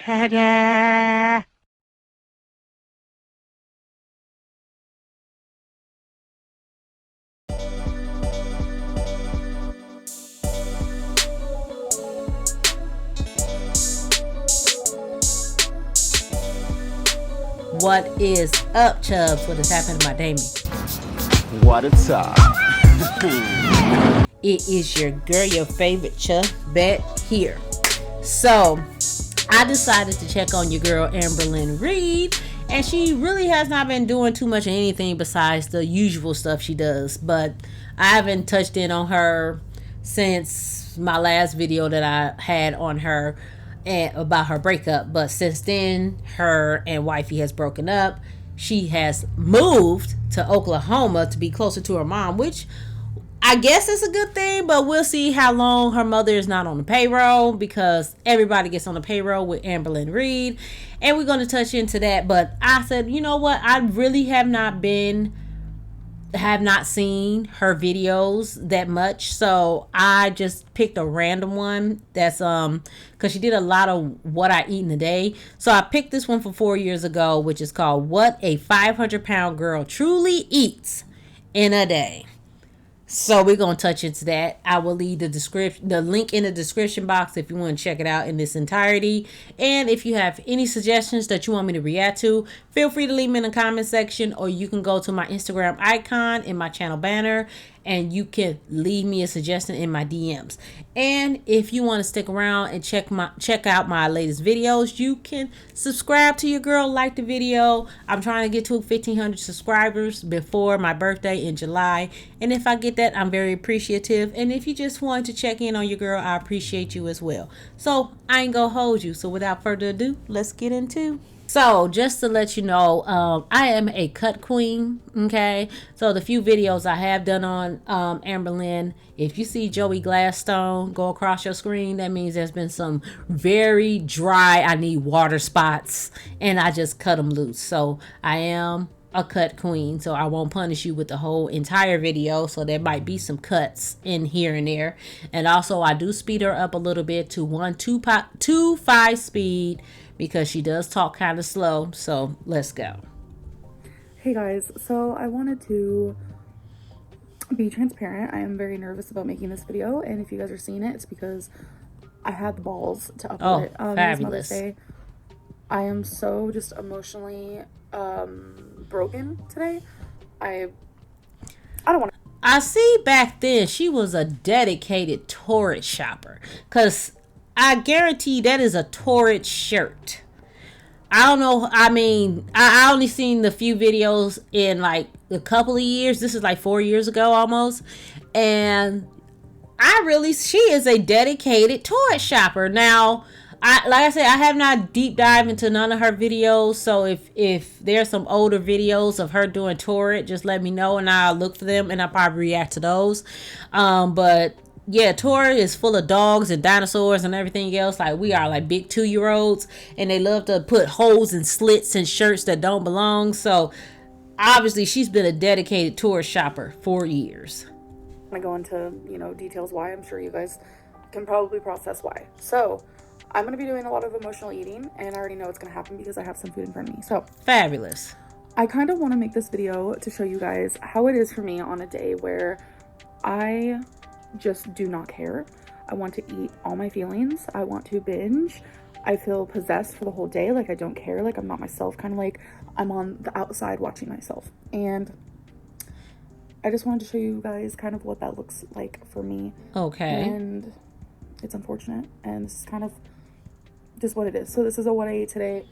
Ta-da! What is up, Chubbs? What is happening to my Damie? What it's up? It is your girl, your favorite Chubbette here. So, I decided to check on your girl, Lynn Reed, and she really has not been doing too much of anything besides the usual stuff she does. But I haven't touched in on her since my last video that I had on her and about her breakup. But since then, her and wifey has broken up. She has moved to Oklahoma to be closer to her mom, which I guess it's a good thing, but we'll see how long her mother is not on the payroll, because everybody gets on the payroll with Lynn Reed, and we're going to touch into that. But I said, you know what, I really have not seen her videos that much, so I just picked a random one that's because she did a lot of what I eat in a day. So I picked this one from 4 years ago, which is called What a 500-Pound Girl Truly Eats in a Day. So we're going to touch into that. I will leave the link in the description box if you want to check it out in its entirety. And if you have any suggestions that you want me to react to, feel free to leave them in the comment section, or you can go to my Instagram icon in my channel banner and you can leave me a suggestion in my DMs. And if you want to stick around and check out my latest videos, you can subscribe to your girl, like the video. I'm trying to get to 1,500 subscribers before my birthday in July, and if I get that, I'm very appreciative. And if you just want to check in on your girl, I appreciate you as well. So I ain't gonna hold you, so without further ado, let's get into. So just to let you know, I am a cut queen. Okay, so the few videos I have done on Lynn, if you see Joey Gladstone go across your screen, that means there's been some very dry, I need water spots, and I just cut them loose. So I am a cut queen, so I won't punish you with the whole entire video, so there might be some cuts in here and there. And also I do speed her up a little bit to 1.25 speed, because she does talk kind of slow. So let's go. Hey guys, so I wanted to be transparent. I am very nervous about making this video, and if you guys are seeing it, it's because I had the balls to upload it. Fabulous. Mother's Day. I am so just emotionally broken today. I don't want to. I see back then she was a dedicated Torrid shopper, because I guarantee that is a Torrid shirt. I don't know. I mean, I only seen the few videos in like a couple of years. This is like 4 years ago almost. And she is a dedicated Torrid shopper. Now, like I said, I have not deep dived into none of her videos. So if there's some older videos of her doing Torrid, just let me know and I'll look for them and I'll probably react to those. But yeah, Torrid is full of dogs and dinosaurs and everything else. Like, we are like big 2-year-olds, and they love to put holes and slits in shirts that don't belong. So obviously she's been a dedicated Torrid shopper for years. I'm going to go into, details why. I'm sure you guys can probably process why. So I'm going to be doing a lot of emotional eating, and I already know it's going to happen because I have some food in front of me. So fabulous. I kind of want to make this video to show you guys how it is for me on a day where I just do not care. I want to eat all my feelings. I want to binge. I feel possessed for the whole day. Like, I don't care. Like, I'm not myself. Kind of like I'm on the outside watching myself. And I just wanted to show you guys kind of what that looks like for me. Okay. And it's unfortunate. And this is kind of just what it is. So this is a what I ate today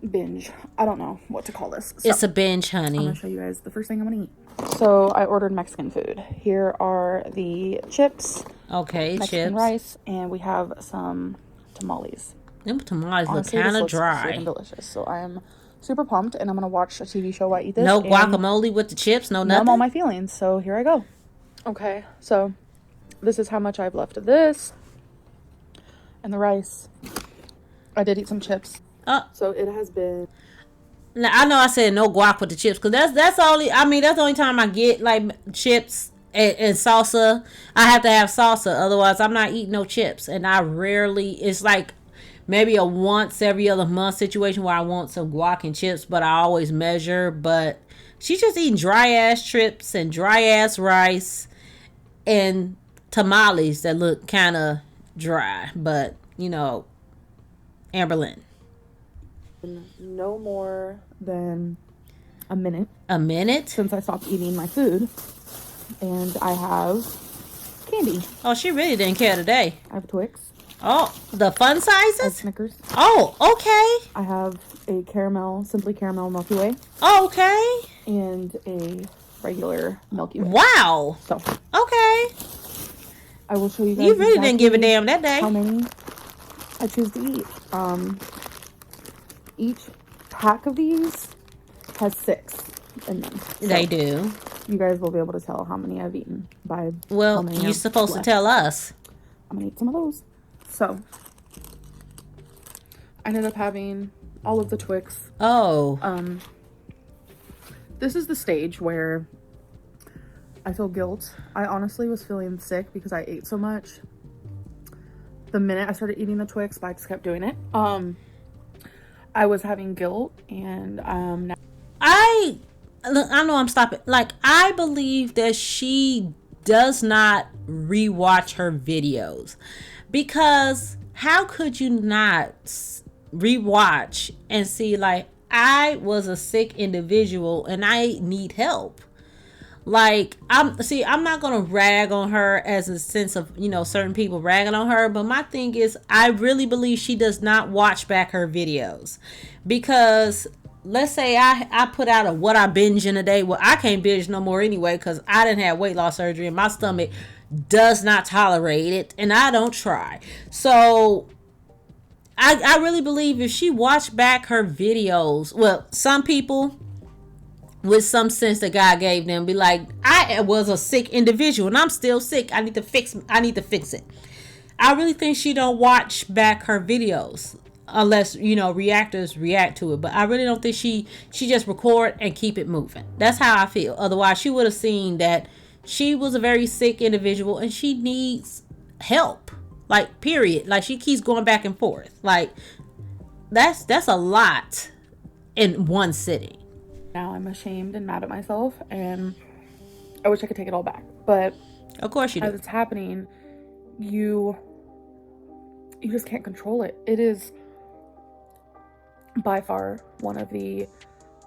binge. I don't know what to call this. So it's a binge, honey. I'm going to show you guys the first thing I'm going to eat. So I ordered Mexican food. Here are the chips. Okay, Mexican chips. rice, and we have some tamales. Them tamales Honestly, look kind of this looks dry. and delicious. So I am super pumped, and I'm gonna watch a TV show while I eat this. No guacamole with the chips. No nothing. Numb all my feelings. So here I go. Okay, so this is how much I've left of this, and the rice. I did eat some chips. So it has been. Now, I know I said no guac with the chips, because that's the only time I get like chips and salsa. I have to have salsa, otherwise I'm not eating no chips. And I rarely, it's like maybe a once every other month situation where I want some guac and chips, but I always measure. But she's just eating dry ass chips and dry ass rice and tamales that look kind of dry. But, you know, Amberlynn. No more than a minute. A minute? Since I stopped eating my food. And I have candy. Oh, she really didn't care today. I have Twix. Oh, the fun sizes? I have Snickers. Oh, okay. I have a Simply Caramel Milky Way. Oh, okay. And a regular Milky Way. Wow. So. Okay. I will show you guys. You really didn't give a damn that day. How many I choose to eat. Each pack of these has 6 in them. So they do. You guys will be able to tell how many I've eaten by. Well, you're supposed to tell us. I'm gonna eat some of those. So, I ended up having all of the Twix. Oh. This is the stage where I feel guilt. I honestly was feeling sick because I ate so much. The minute I started eating the Twix, but I just kept doing it. I was having guilt, and now I know I'm stopping. Like, I believe that she does not rewatch her videos, because how could you not rewatch and see, like, I was a sick individual and I need help. Like, I'm not gonna rag on her as a sense of, you know, certain people ragging on her, but my thing is, I really believe she does not watch back her videos. Because let's say I put out a what I binge in a day. Well, I can't binge no more anyway, because I didn't have weight loss surgery and my stomach does not tolerate it, and I don't try. So I really believe if she watched back her videos, well, some people with some sense that God gave them be like, I was a sick individual and I'm still sick. I need to fix it. I really think she don't watch back her videos unless, you know, reactors react to it. But I really don't think she just record and keep it moving. That's how I feel. Otherwise, she would have seen that she was a very sick individual and she needs help. Like, period. Like, she keeps going back and forth. Like, that's a lot in one sitting. Now I'm ashamed and mad at myself, and I wish I could take it all back. But of course you do. As it's happening, you just can't control it. It is by far one of the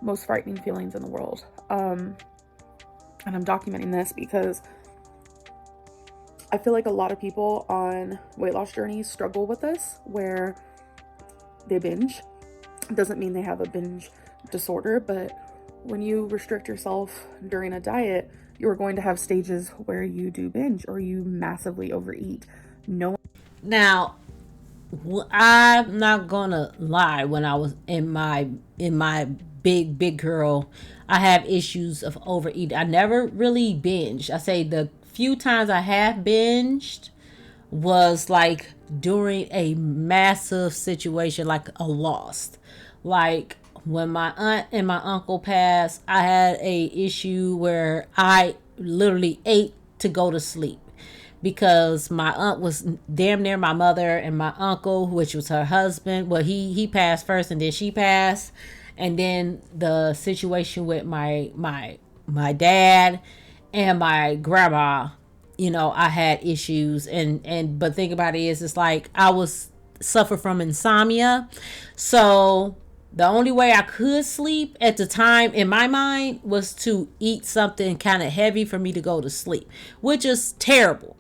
most frightening feelings in the world. And I'm documenting this because I feel like a lot of people on weight loss journeys struggle with this, where they binge. It doesn't mean they have a binge disorder, but when you restrict yourself during a diet, you're going to have stages where you do binge or you massively overeat. Now, I'm not gonna lie. When I was in my big girl, I have issues of overeating. I never really binged. I say the few times I have binged was like during a massive situation, like a loss. Like when my aunt and my uncle passed, I had a issue where I literally ate to go to sleep, because my aunt was damn near my mother, and my uncle, which was her husband, well, he passed first and then she passed. And then the situation with my dad and my grandma, you know, I had issues, but think about it is, it's like I suffer from insomnia. So the only way I could sleep at the time in my mind was to eat something kind of heavy for me to go to sleep, which is terrible.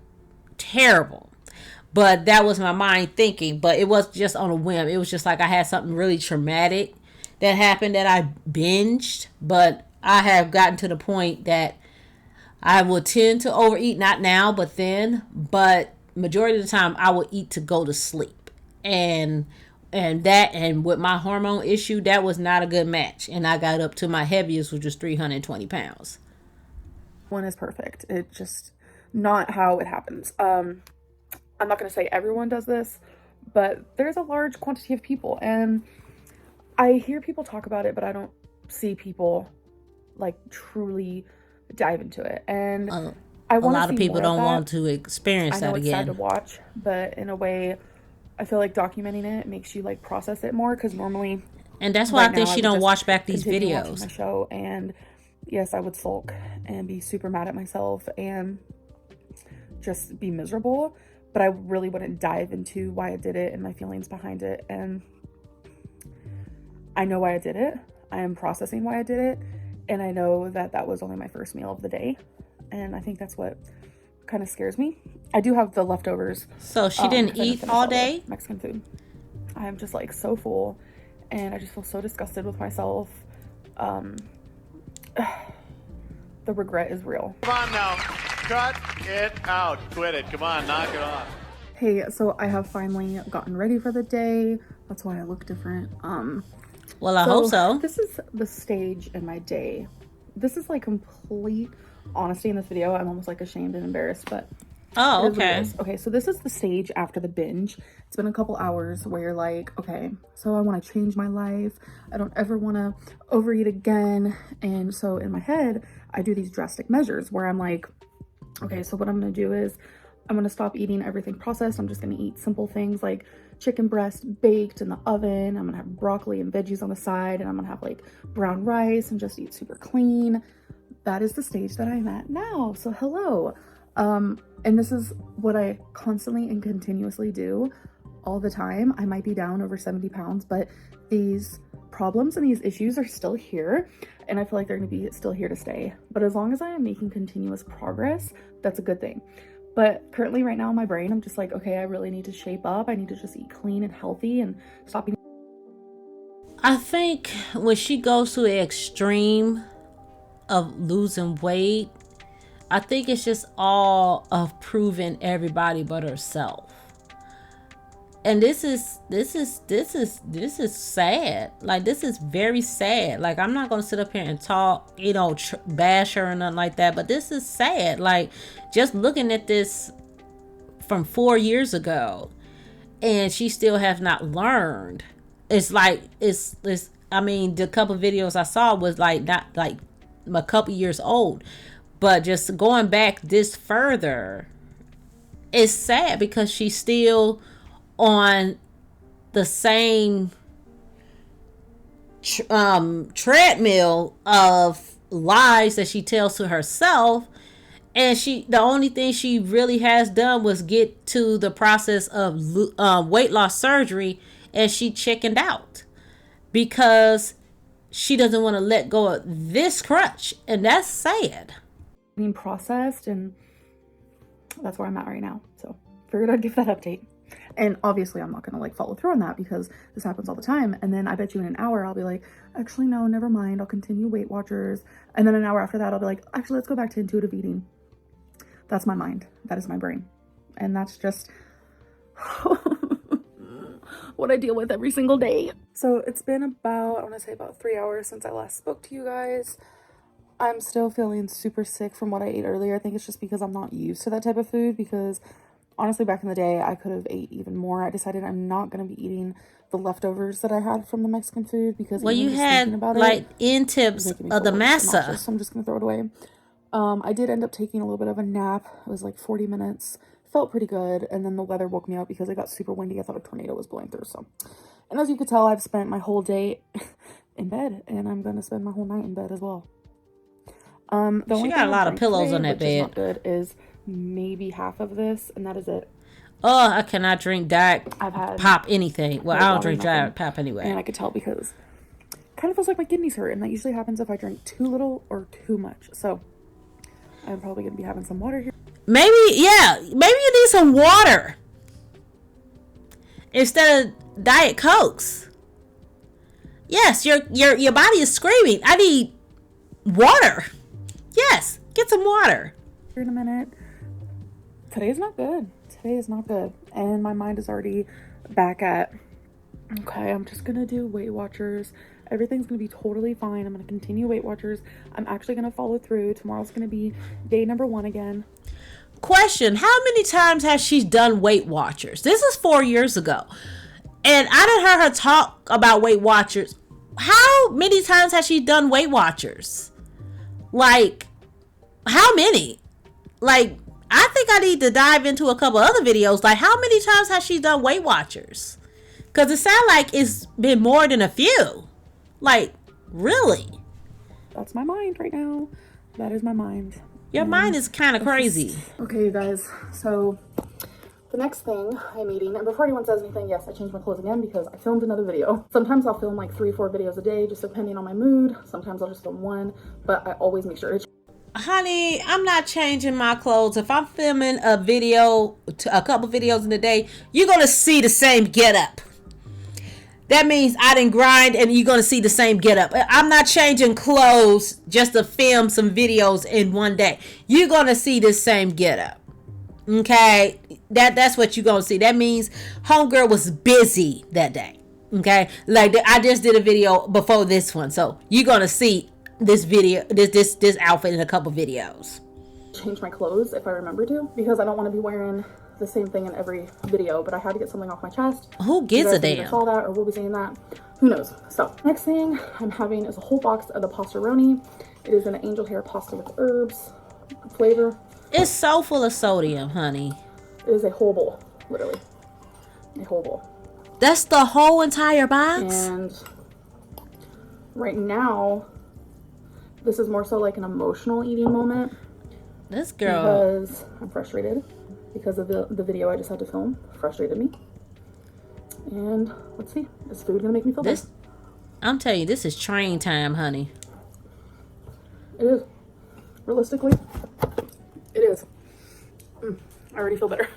But that was my mind thinking. But it was just on a whim. It was just like I had something really traumatic that happened that I binged. But I have gotten to the point that I will tend to overeat, not now, but then. But majority of the time I will eat to go to sleep. And with my hormone issue, that was not a good match. And I got up to my heaviest, which was 320 pounds. One is perfect. It's just not how it happens. I'm not going to say everyone does this, but there's a large quantity of people. And I hear people talk about it, but I don't see people like truly dive into it. And a lot of people don't want to experience that again. I know it's sad to watch, but in a way, I feel like documenting it makes you like process it more, because normally, and that's why right I think now, she would don't just watch back these continue watching videos. my show, and yes, I would sulk and be super mad at myself and just be miserable, but I really wouldn't dive into why I did it and my feelings behind it. And I know why I did it. I am processing why I did it, and I know that that was only my first meal of the day, and I think that's what kind of scares me. I do have the leftovers. So she didn't eat all day? Mexican food. I am just like so full, and I just feel so disgusted with myself. The regret is real. Come on now. Cut it out. Quit it. Come on, knock it off. Hey, so I have finally gotten ready for the day. That's why I look different. Well, I hope so. This is the stage in my day. This is like complete honesty in this video. I'm almost like ashamed and embarrassed, but oh, okay. Okay, so this is the stage after the binge. It's been a couple hours where you're like, okay, so I want to change my life. I don't ever want to overeat again. And so in my head, I do these drastic measures where I'm like, okay, so what I'm going to do is I'm going to stop eating everything processed. I'm just going to eat simple things like chicken breast baked in the oven. I'm going to have broccoli and veggies on the side, and I'm going to have like brown rice and just eat super clean. That is the stage that I'm at now. So hello. And this is what I constantly and continuously do all the time. I might be down over 70 pounds, but these problems and these issues are still here, and I feel like they're going to be still here to stay. But as long as I am making continuous progress, that's a good thing. But currently right now in my brain, I'm just like, okay, I really need to shape up. I need to just eat clean and healthy and stop eating. I think when she goes to the extreme of losing weight, I think it's just all of proving everybody but herself. And this is sad. Like, this is very sad. Like, I'm not gonna sit up here and talk, bash her or nothing like that, but this is sad. Like, just looking at this from 4 years ago, and she still have not learned. It's like I mean, the couple videos I saw was like not like a couple years old, but just going back this further, it's sad because she's still on the same treadmill of lies that she tells to herself, and the only thing she really has done was get to the process of weight loss surgery, and she chickened out because she doesn't want to let go of this crutch, and that's sad. Being processed, and that's where I'm at right now. So figured I'd give that update. And obviously I'm not gonna like follow through on that because this happens all the time. And then I bet you in an hour I'll be like, actually no, never mind, I'll continue Weight Watchers. And then an hour after that I'll be like, actually let's go back to intuitive eating. That's my mind. That is my brain. And that's just what I deal with every single day. So it's been about, I want to say about 3 hours since I last spoke to you guys. I'm still feeling super sick from what I ate earlier. I think it's just because I'm not used to that type of food, because honestly, back in the day, I could have ate even more. I decided I'm not going to be eating the leftovers that I had from the Mexican food, because you had like end tips of the masa. So I'm just going to throw it away. I did end up taking a little bit of a nap. It was like 40 minutes. Felt pretty good. And then the weather woke me up because it got super windy. I thought a tornado was blowing through. So, and as you could tell, I've spent my whole day in bed, and I'm going to spend my whole night in bed as well. She got a lot of pillows today, on that which is not bed. good, is maybe half of this, and that is it. Oh, I cannot drink Diet I've had Pop anything. Well, I don't drink Diet Pop anyway. And I could tell because it kind of feels like my kidneys hurt, and that usually happens if I drink too little or too much. So I'm probably going to be having some water here. Maybe you need some water instead of Diet Cokes. Yes, your body is screaming, I need water. Yes, get some water. Here in a minute. Today is not good. Today is not good. And my mind is already back at, okay, I'm just going to do Weight Watchers. Everything's going to be totally fine. I'm going to continue Weight Watchers. I'm actually going to follow through. Tomorrow's going to be day number 1 again. Question, how many times has she done Weight Watchers? This is 4 years ago. And I done heard her talk about Weight Watchers. How many times has she done Weight Watchers? Like, how many? Like, I think I need to dive into a couple other videos. Like, how many times has she done Weight Watchers? Because it sounds like it's been more than a few. Like, really? That's my mind right now. That is my mind. Your mind is kind of crazy. Okay, you guys. So, the next thing I'm eating, and before anyone says anything, yes, I changed my clothes again because I filmed another video. Sometimes I'll film like 3 or 4 videos a day, just depending on my mood. Sometimes I'll just film one, but I always make sure to... Honey, I'm not changing my clothes. If I'm filming a video, a couple videos in a day, you're going to see the same getup. That means I didn't grind and you're going to see the same getup. I'm not changing clothes just to film some videos in one day. You're going to see the same getup. Okay? That's what you're going to see. That means homegirl was busy that day. Okay? Like I just did a video before this one. So you're going to see this video, this outfit in a couple videos. Change my clothes if I remember to, because I don't want to be wearing the same thing in every video, but I had to get something off my chest. Who gives a damn? Saw that, or we'll be saying that. Who knows? So next thing I'm having is a whole box of the pastaroni. It is an angel hair pasta with herbs flavor. It's so full of sodium, honey. It is a whole bowl, literally a whole bowl. That's the whole entire box. And right now, this is more so like an emotional eating moment. This girl, because I'm frustrated. Because of the video I just had to film frustrated me. And let's see, is food gonna make me feel better? I'm telling you, this is train time, honey. It is. Realistically, it is. I already feel better.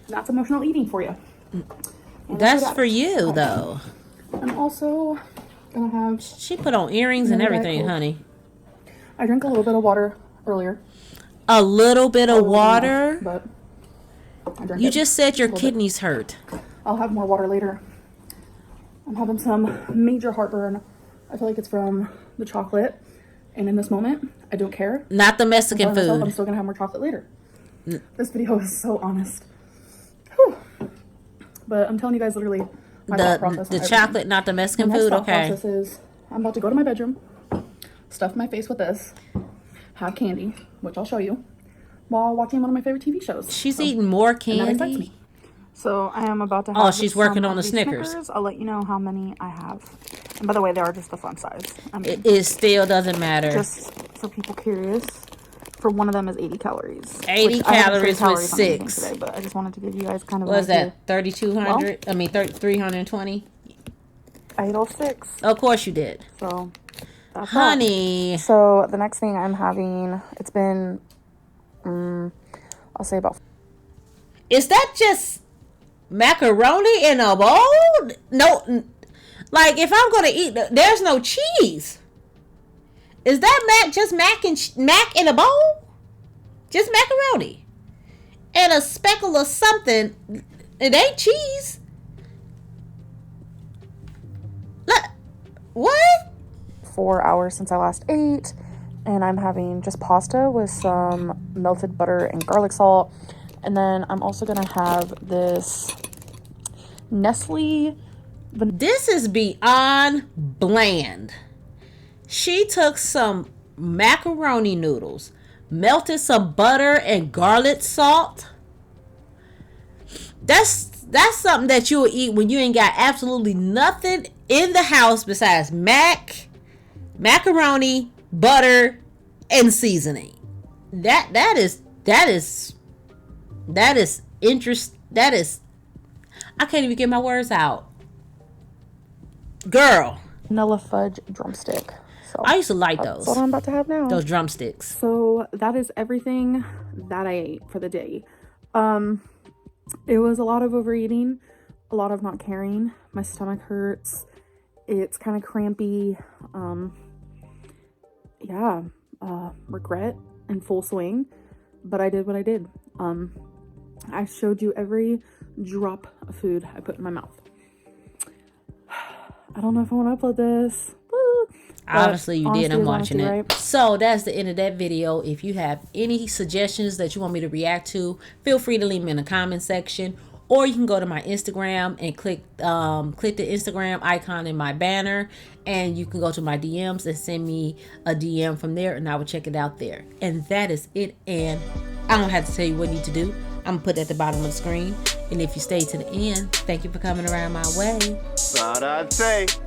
That's emotional eating for you. And that's for you, though. I'm also gonna have... She put on earrings and everything, honey. I drank a little bit of water earlier. A little bit of water? But I drank you just said your kidneys hurt. I'll have more water later. I'm having some major heartburn. I feel like it's from the chocolate. And in this moment, I don't care. Not the Mexican food. I'm still going to have more chocolate later. This video is so honest. Whew. But I'm telling you guys literally my thought process. The chocolate, not the Mexican food? Okay. Process is, I'm about to go to my bedroom, stuff my face with this, have candy, which I'll show you, while watching one of my favorite TV shows. She's eating more candy? And that excites me. So I am about to have she's working on the Snickers. I'll let you know how many I have. And by the way, they are just the fun size. I mean, it still doesn't matter. Just for people curious, for one of them is 80 calories. 80 calories with 6. Today, but I just wanted to give you guys kind of... What is that, 3,200? Well, I mean, 320? I ate all 6. Of course you did. So, that's honey. That. So, the next thing I'm having, it's been, I'll say about... Is that just macaroni in a bowl? No, like if I'm gonna eat, there's no cheese. Is that mac in a bowl? Just macaroni and a speckle of something. It ain't cheese. What? 4 hours since I last ate, and I'm having just pasta with some melted butter and garlic salt. And then I'm also going to have this Nestle. This is beyond bland. She took some macaroni noodles, melted some butter and garlic salt. That's something that you'll eat when you ain't got absolutely nothing in the house besides macaroni, butter, and seasoning. That is interest. That is, I can't even get my words out. Girl. Vanilla fudge drumstick. So I used to like those. That's what I'm about to have now. Those drumsticks. So that is everything that I ate for the day. It was a lot of overeating, a lot of not caring. My stomach hurts. It's kind of crampy. Regret in full swing. But I did what I did. I showed you every drop of food I put in my mouth. I don't know if I want to upload this. Obviously you did. I'm watching it. Right? So that's the end of that video. If you have any suggestions that you want me to react to, feel free to leave them in the comment section. Or you can go to my Instagram and click the Instagram icon in my banner, and you can go to my DMs and send me a DM from there, and I will check it out there. And that is it. And I don't have to tell you what you need to do. I'm gonna put it at the bottom of the screen. And if you stay to the end, thank you for coming around my way. Sarate.